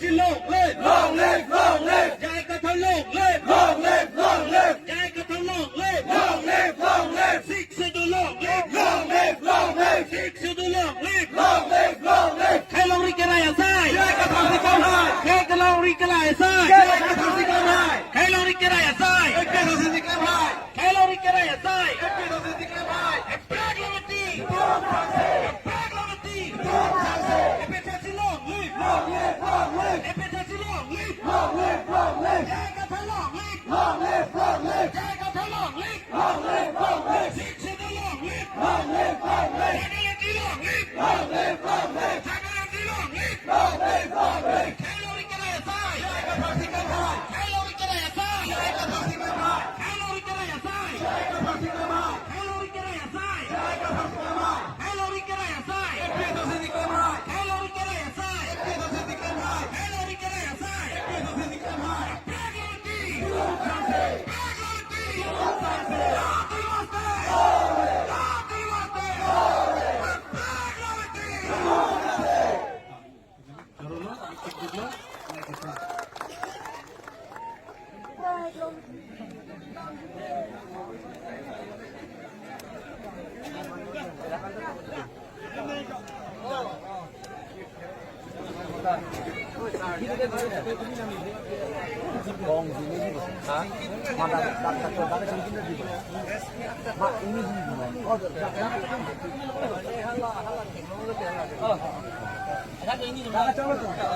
long live, long live, long live. Jai Katha long live, long live, long live. Jai Katha long live, long live, long live. Sikh Sidhu long live, long live, long live. Sikh Sidhu long live, long live, long live. Khailori Keraya Sai, Jai Katha Sikam Hai. Khailori Keraya Sai, Jai Katha Sikam Hai. Khailori Keraya Sai, Jai Katha Sikam Hai. Khailori Keraya Sai, Jai Katha Sikam Hai. Programe, Programe, Programe, long live, long live, long live. Long live, long live, long live. Jai Katha long live, long live, long live. Jai Katha long live, long live, long live. Sikh Sidhu long live, long live, long live. Jagannatha long live, long live, long live. Jagannatha long live, long live, long live. Khailori Keraya Sai, Jai Katha Sikam Hai. Khailori Keraya Sai, Jai Katha Sikam Hai. Khailori Keraya Sai, Jai Katha Sikam Hai. Khailori Keraya Sai, Jai Katha Sikam Hai. Khailori Keraya Sai, Jai Katha Sikam Hai. Khailori Keraya Sai, Jai Katha Sikam Hai. Khailori Keraya Sai, Jai Katha Sikam Hai.